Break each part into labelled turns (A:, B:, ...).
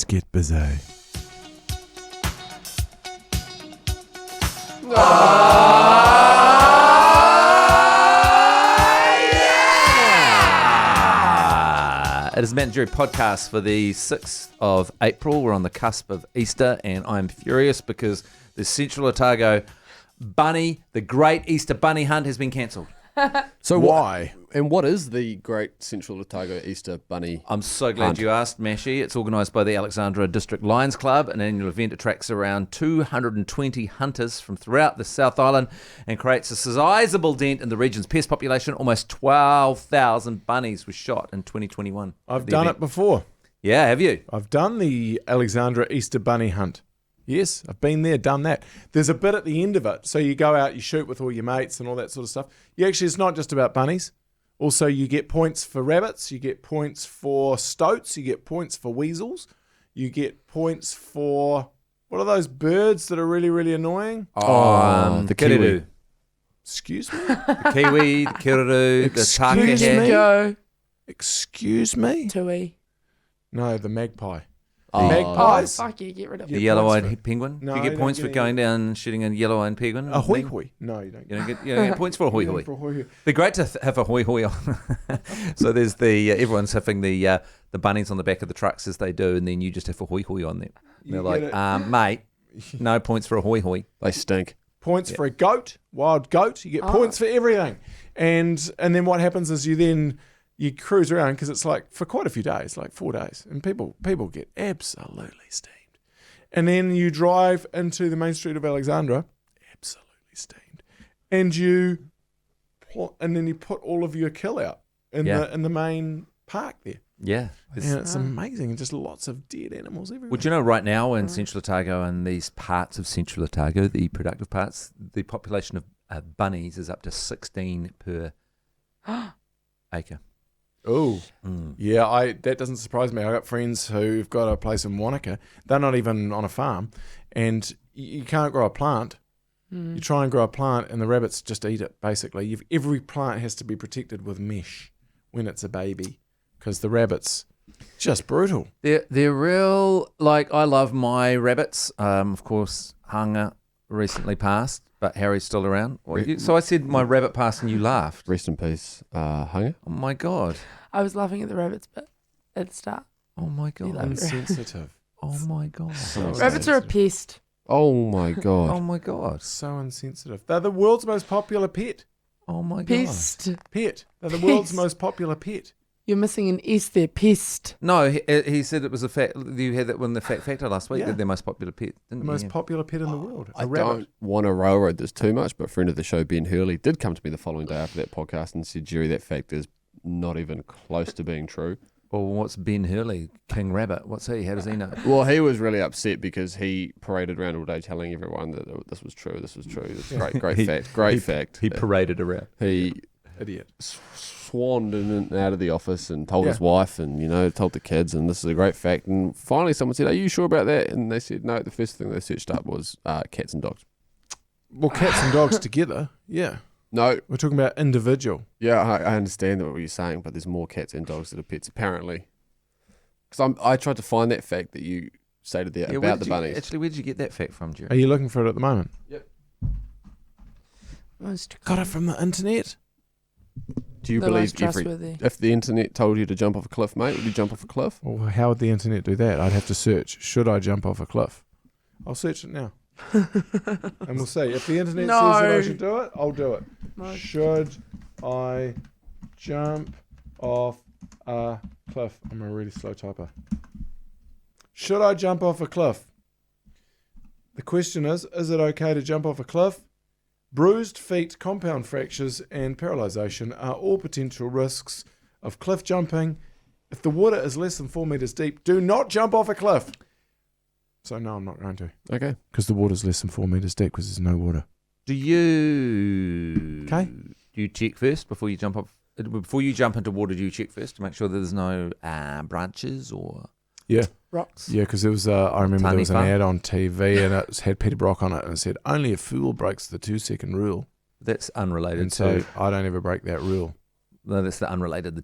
A: get busy.
B: It is Matt and Jerry podcast for the 6th of April. We're on the cusp of Easter, and I'm furious because the Central Otago bunny, the Great Easter Bunny Hunt, has been cancelled.
A: So why?
C: What is the Great Central Otago Easter Bunny
B: I'm so glad
C: Hunt?
B: you asked, Mashi. It's organised by the Alexandra District Lions Club. An annual event attracts around 220 hunters from throughout the South Island and creates a sizable dent in the region's pest population. Almost 12,000 bunnies were shot in 2021.
A: I've done it before.
B: Yeah, have you?
A: I've done the Alexandra Easter Bunny Hunt. Yes, I've been there, done that. There's a bit at the end of it. So you go out, you shoot with all your mates and all that sort of stuff. It's not just about bunnies. Also, you get points for rabbits, you get points for stoats, you get points for weasels, you get points for, what are those birds that are really, really annoying?
C: The
B: Kiriroo.
A: Excuse me?
B: The kiwi, the kiriroo, the
A: Excuse
B: takahe.
A: me?
D: Go.
A: Excuse me?
D: Tui.
A: No, the magpie.
D: Oh,
A: Magpies?
D: fuck you, get rid of
B: The
D: it.
B: yellow-eyed penguin.
A: No,
B: Do you
A: you
B: get
A: don't
B: points
A: get
B: for
A: any-
B: going down and shooting a yellow-eyed penguin?
A: A hoi hoi. No, you don't.
B: You don't get points for a hoi hoi.
A: For a hoi hoi.
B: They're great to have a hoi hoi on. So there's the everyone's having the bunnies on the back of the trucks as they do, and then you just have a hoi hoi on them. And they're
A: You
B: like,
A: get
B: mate, no points for a hoi hoi.
C: They stink.
A: Points for a goat, wild goat. You get points for everything. And then what happens is you cruise around because it's like for quite a few days, like 4 days, and people get absolutely steamed. And then you drive into the main street of Alexandra, absolutely steamed, and then you put all of your kill out in the main park there,
B: Yeah.
A: and it's amazing. Just lots of dead animals everywhere.
B: Would you know right now in Central Otago and these parts of Central Otago, the productive parts, the population of bunnies is up to 16 per acre.
A: Oh, yeah, that doesn't surprise me. I got friends who've got a place in Wanaka. They're not even on a farm, and you can't grow a plant. You try and grow a plant, and the rabbits just eat it, basically. Every plant has to be protected with mesh when it's a baby, because the rabbits, just brutal.
B: They're real, like, I love my rabbits. Of course, Hanga recently passed, but Harry's still around. So I said my rabbit passed and you laughed.
C: Rest in peace, Hunger.
B: Oh my God.
D: I was laughing at the rabbits, but at the start.
B: Oh my God.
A: Insensitive.
B: Oh my God.
D: Rabbits are a pest.
C: Oh my God.
B: Oh my God.
A: So insensitive. They're the world's most popular pet.
B: Oh my God.
D: Pest.
A: They're the
D: Pest.
A: world's most popular pet.
D: You're missing an S there. Pest.
B: No, he said it was a fact. You had that when the fact factor last week.
A: Yeah.
B: They're their most popular pet. Didn't
A: The most
B: you?
A: popular pet in the world.
C: I
A: A rabbit.
C: don't want to railroad this too much, but friend of the show, Ben Hurley, did come to me the following day after that podcast and said, Jerry, that fact is not even close to being true.
B: Well, what's Ben Hurley, King Rabbit? What's he? How does he know?
C: Well, he was really upset because he paraded around all day telling everyone that this was true, this was true. It's great fact.
B: He paraded around.
C: He
A: Idiot.
C: swanned in and out of the office and told his wife and, told the kids, and this is a great fact. And finally someone said, are you sure about that? And they said, no, the first thing they searched up was cats and dogs.
A: Well, cats and dogs together. Yeah.
C: No,
A: We're talking about individual.
C: yeah, I understand what you're saying, but there's more cats and dogs that are pets, apparently. Because I tried to find that fact that you stated there about the bunnies.
B: Actually, where did you get that fact from, Jerry?
A: Are you looking for it at the moment?
D: Most
A: Got it from the internet?
C: Do you
D: the
C: believe
D: most trustworthy.
C: if the internet told you to jump off a cliff, mate, would you jump off a cliff?
A: Well, how would the internet do that? I'd have to search. Should I jump off a cliff? I'll search it now. And we'll see. If the internet says that I should do it, I'll do it.
D: No.
A: Should I jump off a cliff? I'm a really slow typer. Should I jump off a cliff? The question is it okay to jump off a cliff? Bruised feet, compound fractures, and paralysation are all potential risks of cliff jumping. If the water is less than 4 meters deep, do not jump off a cliff. So no, I'm not going to.
C: Okay.
A: Because the water's less than 4 meters deep because there's no water.
B: Do you?
A: Okay.
B: Do you check first before you jump off? Before you jump into water, do you check first to make sure that there's no branches or
D: Rocks.
A: Yeah, because there was, I remember there
B: Tiny
A: was an
B: fun.
A: ad on TV and it had Peter Brock on it and it said, only a fool breaks the 2-second rule.
B: That's unrelated.
A: And so I don't ever break that rule.
B: No, that's the unrelated. The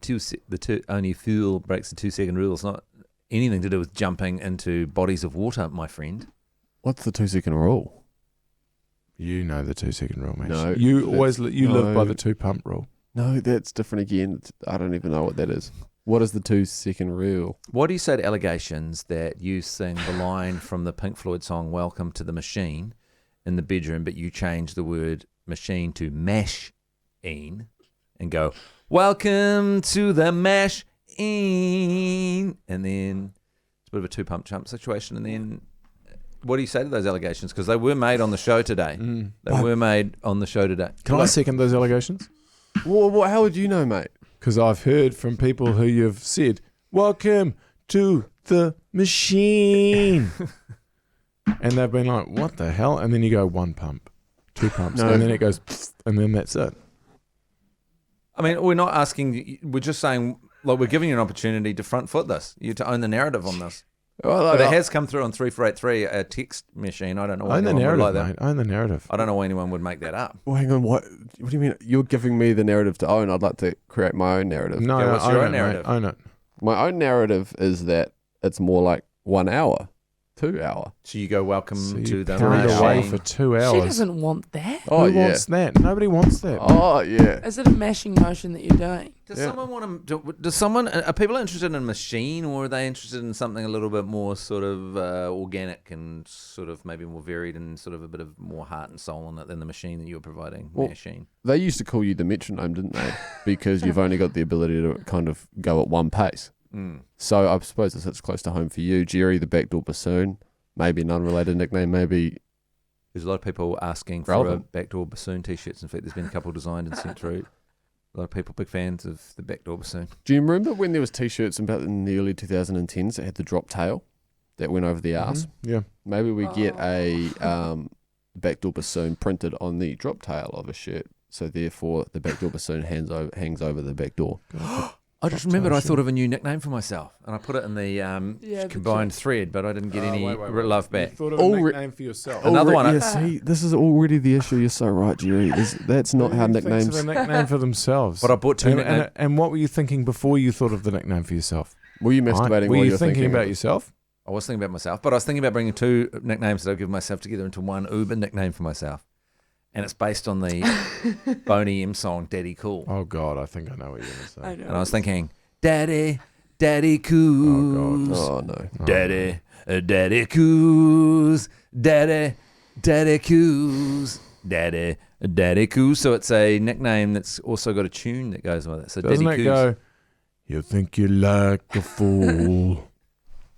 B: two only fuel breaks the 2-second rule. It's not anything to do with jumping into bodies of water, my friend.
C: What's the 2-second rule?
A: You know the 2-second rule, man.
C: No,
A: You always live by
C: no.
A: the 2-pump rule.
C: No, that's different again. I don't even know what that is. What is the 2-second rule?
B: What do you say to allegations that you sing the line from the Pink Floyd song "Welcome to the Machine" in the bedroom, but you change the word "machine" to "mash-een" and go "Welcome to the mash-een," and then it's a bit of a 2-pump jump situation, and then. What do you say to those allegations? Because they were made on the show today. They were made on the show today.
A: Can I second those allegations?
C: Well, how would you know, mate?
A: Because I've heard from people who you've said, "Welcome to the machine." And they've been like, "What the hell?" And then you go 1 pump, 2 pumps,
C: No.
A: and then it goes, and then that's it.
B: I mean, we're not asking. We're just saying, like, we're giving you an opportunity to front foot this, you to own the narrative on this.
C: Well,
B: But it has come through on 3483, a text machine. I don't know why
A: Own the
B: anyone would
A: narrative,
B: like
A: mate.
B: that.
A: Own the narrative.
B: I don't know why anyone would make that up.
C: Well, hang on. What do you mean? You're giving me the narrative to own. I'd like to create my own narrative.
A: No,
B: Okay,
A: no,
B: what's your
A: own
B: own
A: it,
B: narrative?
A: mate. Own it.
C: My own narrative is that it's more like 1 hour, 2 hour.
B: So you go, welcome
A: So you
B: to the
A: pound away
B: machine.
A: for 2
D: She
A: hours.
D: doesn't want that.
C: Oh,
A: Who
C: yeah.
A: wants that? Nobody wants that.
C: Oh, yeah.
D: Is it a mashing motion that you're doing?
B: Does
C: Yeah.
B: someone want to? Does someone? Are people interested in a machine, or are they interested in something a little bit more sort of organic and sort of maybe more varied and sort of a bit of more heart and soul in it than the machine that you're providing?
C: Well,
B: Machine.
C: They used to call you the metronome, didn't they? Because you've only got the ability to kind of go at one pace. So I suppose this hits close to home for you. Jerry, the backdoor bassoon. Maybe an unrelated nickname. Maybe
B: There's a lot of people asking for
C: Relevant.
B: backdoor bassoon t-shirts. In fact, there's been a couple designed and sent through. A lot of people big fans of the backdoor bassoon.
C: Do you remember when there was T-shirts about in the early 2010s that had the drop tail that went over the arse?
A: Yeah.
C: Maybe we get a backdoor bassoon printed on the drop tail of a shirt, so therefore the backdoor bassoon hangs over the back door.
B: I just remembered I thought of a new nickname for myself, and I put it in the
D: the
B: combined thread, but I didn't get any
A: wait.
B: love back.
A: You thought of
C: Oh,
A: a
C: re-
A: nickname for yourself.
B: Another one.
C: Yeah, see, this is already the issue. You're so right, Jerry. That's not how
A: Who thinks
C: nicknames.
A: of a nickname for themselves.
B: But I bought two nicknames.
A: And what were you thinking before you thought of the nickname for yourself?
C: Were you masturbating
A: Were
C: while
A: you
C: you're
A: thinking about
C: of it?
A: yourself?
B: I was thinking about myself, but I was thinking about bringing two nicknames that I've given myself together into one Uber nickname for myself. And it's based on the Boney M song, Daddy Cool.
A: Oh God, I think I know what you're going to say.
D: I know.
B: And I was thinking, Daddy Cooz.
C: Oh no.
B: Daddy Cooz. Daddy Cooz. Daddy Cooz. So it's a nickname that's also got a tune that goes with it. So
A: Doesn't
B: Daddy
A: it
B: Cooz.
A: go, you think you like a fool?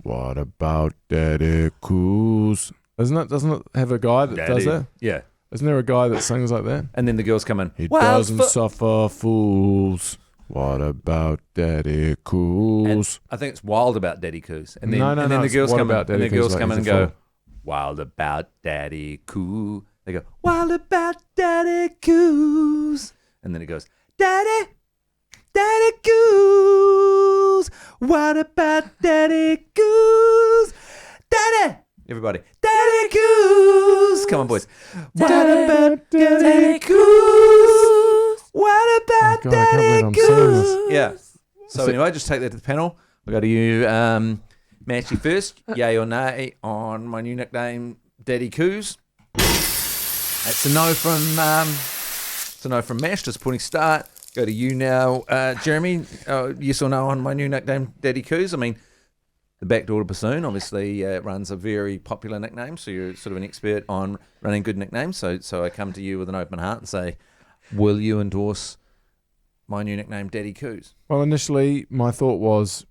A: What about Daddy Cooz? Doesn't it have a guy that does that?
B: Yeah.
A: Isn't there a guy that sings like that?
B: And then the girls come in.
A: He
B: "Wild
A: doesn't
B: fo-"
A: suffer fools. What about Daddy
B: And
A: Cooz?
B: I think it's wild about Daddy Cooz. And then,
A: No,
B: and then the
A: it's
B: girls
A: what
B: come in.
A: about
B: And the
A: Daddy Cooz,
B: girls
A: like
B: come in and
A: he's a
B: go,
A: fool.
B: wild about Daddy Cooz. They go, wild about Daddy Cooz. And then it goes, Daddy Cooz. What about Daddy Cooz? Daddy. Everybody, Daddy Cooz. Come on, boys. What about Daddy Cooz? What about
A: Oh, God, I can't believe I'm saying this.
B: Yeah. So anyway, just take that to the panel. We'll go to you, Matchy, first. Yay or nay on my new nickname, Daddy Cooz. It's a no from Mash, disappointing start. Go to you now, Jeremy. Yes or no on my new nickname, Daddy Cooz? I mean, the backdoor bassoon obviously runs a very popular nickname, so you're sort of an expert on running good nicknames. So I come to you with an open heart and say, will you endorse my new nickname, Daddy Cooz?
A: Well, initially my thought was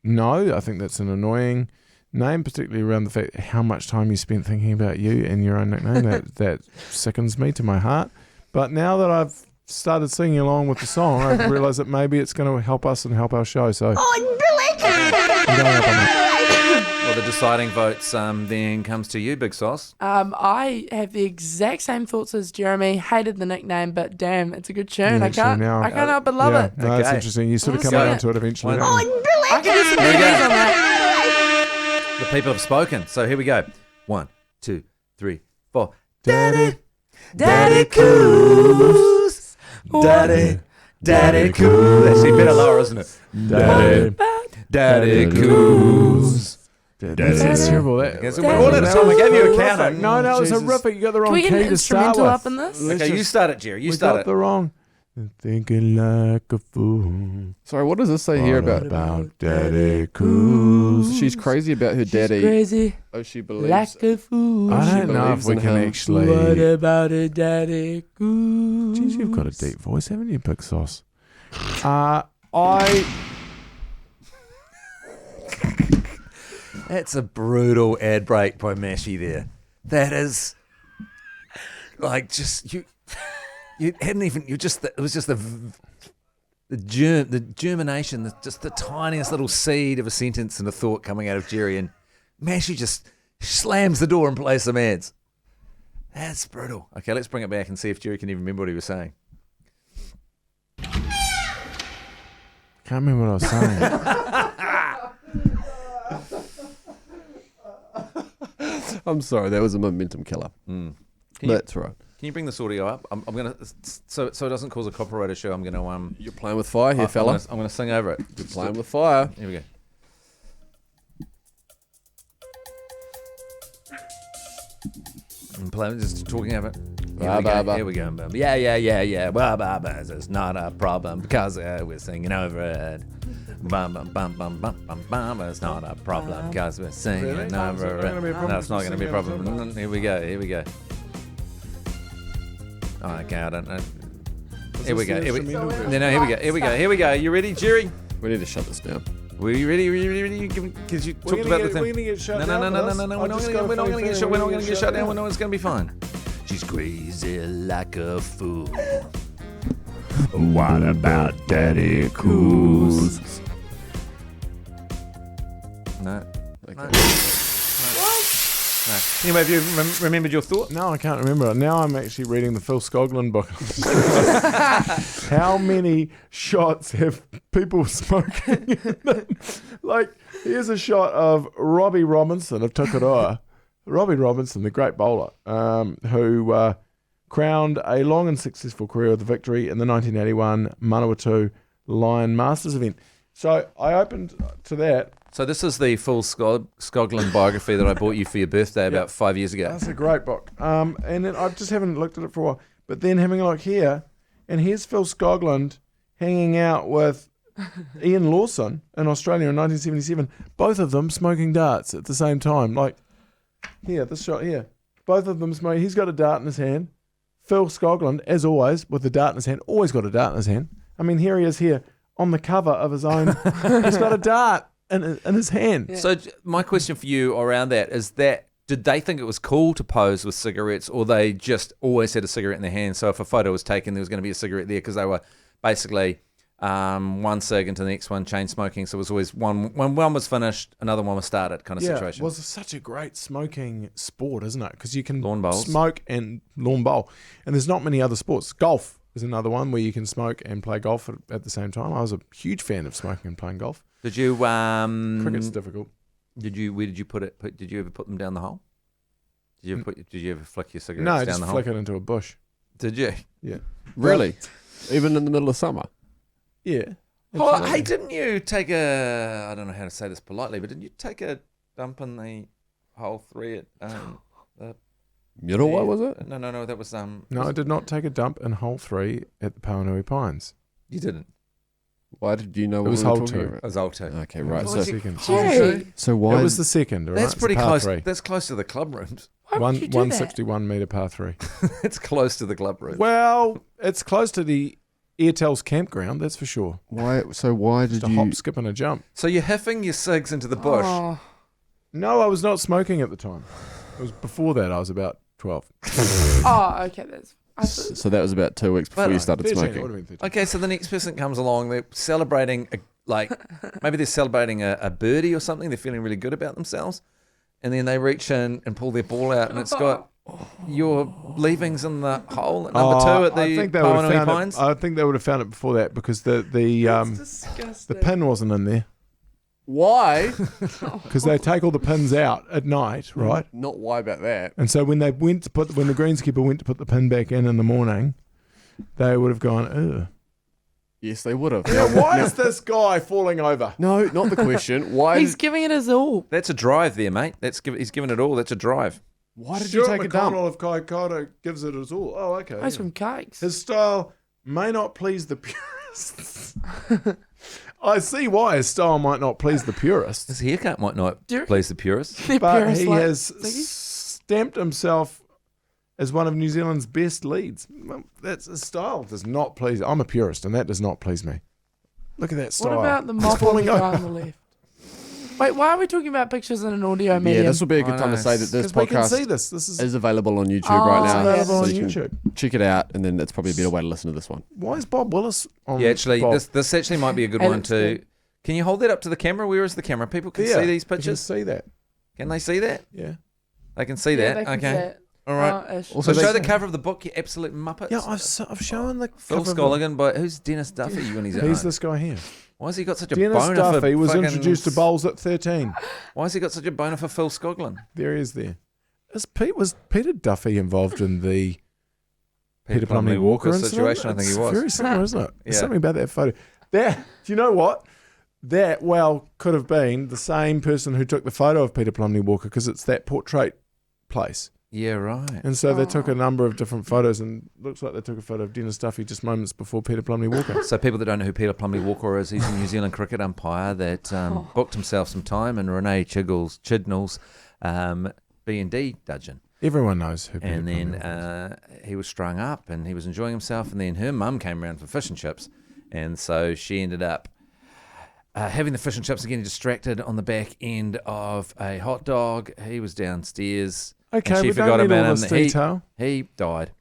A: no. I think that's an annoying name, particularly around the fact how much time you spent thinking about you and your own nickname. That sickens me to my heart. But now that I've started singing along with the song, I've realised that maybe it's going to help us and help our show. So I'm going up on that.
B: Well, the deciding votes then comes to you, Big Sauce.
D: I have the exact same thoughts as Jeremy. Hated the nickname, but damn, it's a good tune.
A: Yeah,
D: I can't
A: actually, now-
D: help but love
A: Yeah,
D: it.
A: no, that's
B: Okay.
A: interesting. You sort of
D: Let's
A: come
D: go.
A: around to it eventually.
B: Why
A: don't you?
D: I can do some
B: Here we go.
D: reviews on that.
B: The people have spoken. So here we go. 1, 2, 3, 4.
A: Daddy,
B: Cooz. Daddy Cooz. Actually, better lower, isn't it?
A: Daddy,
B: Daddy Cooz.
A: That's terrible.
B: Yes, we're all out of time. I gave you a count.
A: No, it was
C: Jesus.
A: horrific. You got the
D: Can
A: wrong
D: we get
A: key
D: an
A: to start
D: instrumental
A: with.
D: up in this?
A: Let's
B: Okay, you
A: just-
B: start it, Jerry. You
A: we
B: start
A: got
B: it.
A: the wrong. Thinking like a fool.
C: Sorry, what does this say here
A: What
C: about?
A: Daddy Cooz?
C: She's crazy about her daddy.
D: Crazy,
C: Oh, she believes.
D: like a fool.
A: I
C: she
A: don't know if
C: believes
A: we
C: in
A: can
C: him.
A: actually.
D: What about a daddy Cooz?
A: Jeez, you've got a deep voice, haven't you, Big Sauce? I.
B: That's a brutal ad break by Mashy there. That is like just you hadn't even it was just the germination, just the tiniest little seed of a sentence and a thought coming out of Jerry, and Mashy just slams the door and plays some ads. That's brutal. Okay, let's bring it back and see if Jerry can even remember what he was saying.
A: Can't remember what I was saying.
C: I'm sorry, that was a momentum killer.
B: Can
C: That's right.
B: you bring this audio up? I'm gonna so it doesn't cause a copyright issue. I'm gonna
C: You're playing with fire here, fella.
B: I'm gonna sing over it.
C: You're playing with fire.
B: Here we go. I'm playing, just talking over it.
C: Ba, ba, ba.
B: Here we go. Yeah. Bah, bah, bah. It's not a problem because we're singing over it. Bum, bum, bum, bum, bum, bum, bum. It's not a problem because we're singing
A: Really?
B: over
A: It's not gonna be a
B: it.
A: problem
B: No, it's not going to be a
A: singing
B: problem.
A: over it.
B: Here we go. Oh, okay, I don't know. Here we go. Here we go. You ready, Jerry?
C: We need to shut this down.
B: Were you ready? Because you talked about the thing.
A: We're gonna get shut
B: No.
A: down.
B: We're not going to get shut. We're not going to get shut down. We know it's going to be fine. She's crazy like a fool.
A: What about Daddy Cooz?
B: No.
C: Okay.
B: No. Anyway, have you remembered your thought?
A: No, I can't remember. Now I'm actually reading the Phil Skoglund book. How many shots have people smoking in them? Like, here's a shot of Robbie Robinson of Tukaroa. Robbie Robinson, the great bowler, who crowned a long and successful career with a victory in the 1981 Manawatu Lion Masters event. So I opened to that.
B: So this is the full Skoglund biography that I bought you for your birthday about 5 years ago.
A: That's a great book. And then I just haven't looked at it for a while. But then having a look here, and here's Phil Skoglund hanging out with Ian Lawson in Australia in 1977. Both of them smoking darts at the same time. Like, here, this shot here. Both of them smoking. He's got a dart in his hand. Phil Skoglund, as always, with the dart in his hand. Always got a dart in his hand. I mean, here he is here on the cover of his own. He's got a dart in his hand.
D: Yeah.
B: So my question for you around that is that did they think it was cool to pose with cigarettes, or they just always had a cigarette in their hand? So if a photo was taken, there was going to be a cigarette there because they were basically one cig into the next one, chain smoking. So it was always when one was finished, another one was started kind of situation.
A: It was such a great smoking sport, isn't it? Because you can
B: Lawn bowls.
A: smoke and lawn bowl. And there's not many other sports. Golf is another one where you can smoke and play golf at the same time. I was a huge fan of smoking and playing golf.
B: Did you
A: Cricket's difficult.
B: Where did you put it? Did you ever put them down the hole? Did you ever flick your cigarettes
A: No,
B: down
A: just
B: the
A: flick
B: hole?
A: it into a bush.
B: Did you?
A: Yeah.
C: Really? Even in the middle of summer?
A: Yeah.
B: Oh,
A: absolutely.
B: hey, didn't you take I don't know how to say this politely, but didn't you take a dump in the hole 3 at
C: Murawai, was it?
B: No, that was
A: No, I did not take a dump in hole 3 at the Pauanui Pines.
B: You didn't.
C: Why did you know what
A: was
C: we were
A: hole
C: talking
A: 2.
C: about?
B: It was old two.
C: Okay, right.
A: It
C: So,
A: was the second.
D: Jerry,
C: so why?
A: It was the second. All right?
B: That's
A: It's
B: pretty
A: par
B: close.
A: 3.
B: That's close to the club rooms.
D: why would you do that?
A: 161 metre par 3.
B: It's close to the club room.
A: Well, it's close to the Airtel's campground, that's for sure.
C: why? So why did
A: Just a
C: you?
A: hop, skip, and a jump.
B: So you're hiffing your cigs into the bush.
D: Oh.
A: No, I was not smoking at the time. It was before that. I was about 12.
D: Oh, okay. That's. I thought,
C: So that was about 2 weeks before
B: But-
C: you started
A: 13, it
C: smoking.
A: would have been 13.
B: Okay, so the next person comes along. They're celebrating, maybe they're celebrating a birdie or something. They're feeling really good about themselves. And then they reach in and pull their ball out, and it's got your leavings in the hole at number 2 at
A: I
B: the
A: think they would have
B: Pauanui
A: found
B: Pines.
A: it. I think they would have found it before that because the
D: disgusting.
A: pin wasn't in there
C: Why?
A: because they take all the pins out at night, right?
C: Not why about that.
A: And so when they went to when the greenskeeper went to put the pin back in the morning, they would have gone, ugh.
C: Yes, they would have.
A: Now, why is this guy falling over?
C: No, not the question. Why?
D: He's giving it his all.
B: That's a drive there, mate. He's given it all. That's a drive.
C: Why did you
A: Stuart
C: take a dump?
A: McConnell of Kaikoura gives it his all. Oh, okay.
D: Ice cream cakes.
A: His style may not please the purists. I see why his style might not please the purists,
B: His haircut might not please the purists.
D: The
A: but
D: purest
A: he
D: like
A: has
D: thingy.
A: stamped himself as one of New Zealand's best leads. Well, that's his style. Does not please. I'm a purist, and that does not please me. Look at that style.
D: What about the
A: It's
D: mop on
A: falling
D: the guy
A: over.
D: on the left? Wait, why are we talking about pictures in an audio medium?
C: Yeah, this will be a good
B: I
C: time
B: know.
C: to say that this
A: Because we can
C: podcast
A: see this. This is
C: is available on YouTube
D: Oh,
C: right
A: it's
C: now.
D: yeah.
A: available on
C: So you can
A: YouTube.
C: check it out, and then it's probably a better way to listen to this one.
A: Why is Bob Willis on?
B: Yeah, actually,
A: Bob?
B: this actually might be a good
D: Hey,
B: one
D: looks
B: to.
D: good.
B: Can you hold that up to the camera? Where is the camera? People can
A: There.
B: see these
A: You can
B: pictures.
A: see that.
B: Can they see that?
A: Yeah.
B: They can see
D: Yeah,
B: that.
D: they can
B: Okay.
D: see it.
B: All right.
D: Ish.
C: Also,
B: So
C: they-
B: show the cover of the book, you absolute muppets.
A: Yeah, I've shown the
B: Phil
A: cover of
B: Scolligan, but who's Dennis Duffy when he's at
A: He's
B: home?
A: this guy here.
B: Why has he got such a
A: Dennis
B: boner for
A: Duffy was
B: fucking-
A: introduced to bowls at 13.
B: Why has he got such a boner for Phil Scoglin?
A: There he is there. Was Peter Duffy involved in the Peter Plumley Walker
B: situation? I think
A: It's
B: he was.
A: very similar, isn't it? There's
B: Yeah.
A: something about that photo. That, do you know what? That could have been the same person who took the photo of Peter Plumley Walker because it's that portrait place.
B: Yeah, right.
A: And so they took a number of different photos and looks like they took a photo of Dennis Duffy just moments before Peter Plumley Walker.
B: So people that don't know who Peter Plumley Walker is, he's a New Zealand cricket umpire that booked himself some time in Renee Chidnall's B&D dudgeon.
A: Everyone knows who Peter
B: And
A: Plumley
B: then
A: Walker
B: he was strung up and he was enjoying himself, and then her mum came around for fish and chips, and so she ended up having the fish and chips and getting distracted on the back end of a hot dog. He was downstairs.
A: is. Okay,
B: and she
A: we
B: forgot
A: don't need
B: about
A: all
B: him.
A: this detail.
B: He died,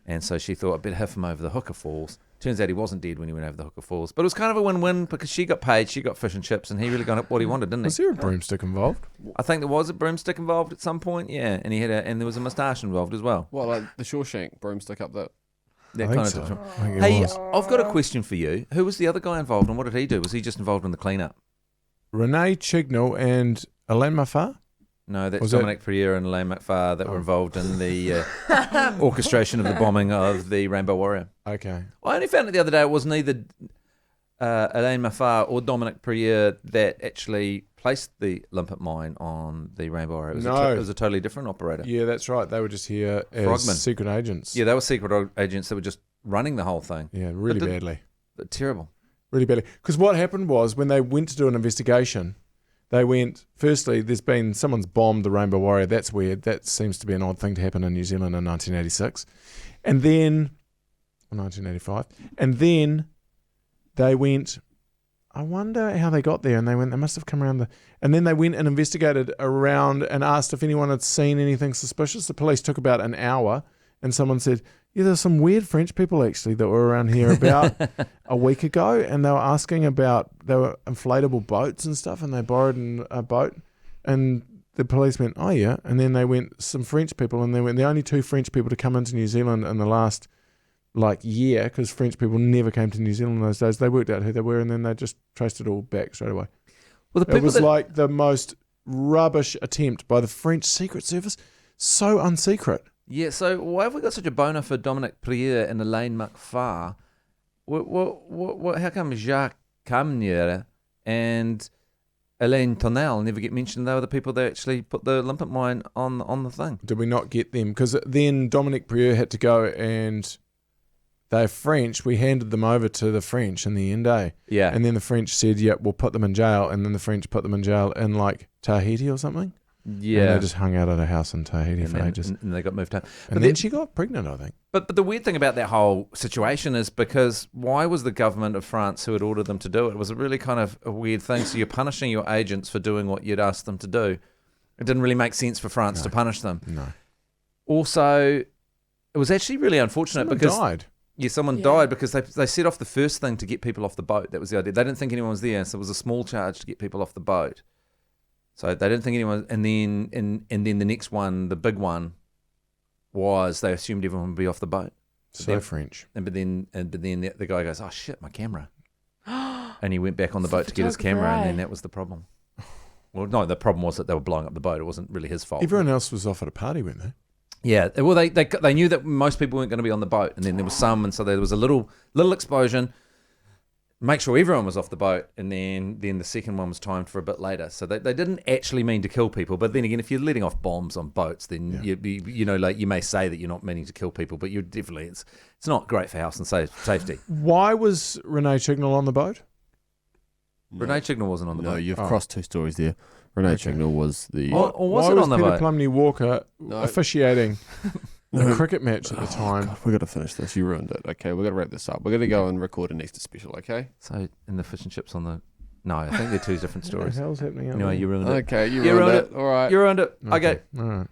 B: and so she thought I'd better hoof him over the Hooker Falls. Turns out he wasn't dead when he went over the Hooker Falls, but it was kind of a win-win because she got paid, she got fish and chips, and he really got what he wanted, didn't
A: Was
B: he?
A: there a broomstick involved?
B: I think there was a broomstick involved at some point, yeah, and there was a moustache involved as well.
C: Well, like the Shawshank broomstick up that.
B: That
A: I
B: kind
A: think
B: of
A: so.
B: different.
A: I think it
B: Hey,
A: was.
B: I've got a question for you. Who was the other guy involved, and what did he do? Was he just involved in the cleanup?
A: Renee Chignall and Elaine Maffar?
B: No, that's
A: Was that-
B: Dominic Perrier and Elaine McFarr that were involved in the orchestration of the bombing of the Rainbow Warrior.
A: Okay.
B: I only found it the other day. It was neither Elaine Maffar or Dominic Perrier that actually placed the limpet mine on the Rainbow Warrior.
A: No.
B: It was a totally different operator.
A: Yeah, that's right. They were just here as
B: Frogmen.
A: secret agents.
B: Yeah, they were secret agents that were just running the whole thing.
A: Yeah, really
B: But
A: badly.
B: Terrible.
A: Really badly. Because what happened was when they went to do an investigation, they went, firstly, someone's bombed the Rainbow Warrior. That's weird. That seems to be an odd thing to happen in New Zealand in 1986. And then, or 1985. And then they went, I wonder how they got there. And they must have come around and then they went and investigated around and asked if anyone had seen anything suspicious. The police took about an hour and someone said, yeah, there's some weird French people actually that were around here about a week ago, and they were asking about, they were inflatable boats and stuff, and they borrowed a boat, and the police went, oh yeah, and then they went, some French people, and they went, the only two French people to come into New Zealand in the last year, because French people never came to New Zealand in those days. They worked out who they were, and then they just traced it all back straight away.
B: Well, the
A: It
B: people
A: was
B: that,
A: like the most rubbish attempt by the French Secret Service, so unsecret.
B: yeah. So why have we got such a boner for Dominic Perrier and Elaine McFarr? How come Jacques Camnier and Elaine Tonnell never get mentioned? They were the people that actually put the limpet mine on the thing.
A: Did we not get them? Because then Dominic Perrier had to go, and they're French. We handed them over to the French in the end, eh?
B: Yeah.
A: And then the French said, yep, we'll put them in jail. And then the French put them in jail in Tahiti or something.
B: Yeah.
A: And they just hung out at a house in Tahiti for ages.
B: And they got moved home.
A: And then she got pregnant, I think.
B: But the weird thing about that whole situation is because why was the government of France who had ordered them to do it? It was a really kind of a weird thing. So you're punishing your agents for doing what you'd asked them to do. It didn't really make sense for France to punish them.
A: No.
B: Also, it was actually really unfortunate
A: Someone
B: because
A: died.
B: yeah, someone
D: Yeah.
B: died because they set off the first thing to get people off the boat. That was the idea. They didn't think anyone was there, so it was a small charge to get people off the boat. So they didn't think anyone, and then the next one, the big one, was they assumed everyone would be off the boat.
A: So French.
B: But then the guy goes, "Oh shit, my camera!" And he went back on the boat to get his camera, and then that was the problem. Well, no, the problem was that they were blowing up the boat. It wasn't really his fault.
A: Everyone else was off at a party, weren't they?
B: Yeah, well, they knew that most people weren't going to be on the boat, and then there was some, and so there was a little explosion. make sure everyone was off the boat, and then the second one was timed for a bit later. So they didn't actually mean to kill people. But then again, if you're letting off bombs on boats, then you may say that you're not meaning to kill people, but you're definitely it's not great for health and safety.
A: Why was Renee Chignall on the boat?
B: Renee Chignall wasn't on the boat.
C: No, you've crossed two stories there. Renee Chignall was the...
B: Or was
A: Why
B: it
A: was
B: on the
A: Peter
B: boat?
A: Plumley Walker officiating
C: No.
A: a cricket match at the time?
C: God, we got to finish this. You ruined it. Okay, we got to wrap this up. We're going to go and record a next special, okay?
B: So, in the fish and chips on the... No, I think they're two different
A: What the
B: stories.
A: hell's happening? out
B: Anyway,
A: there?
B: you ruined it.
C: Okay, you
B: You
C: ruined
B: ruined
C: it. All right.
B: You ruined it. Okay.
A: All right.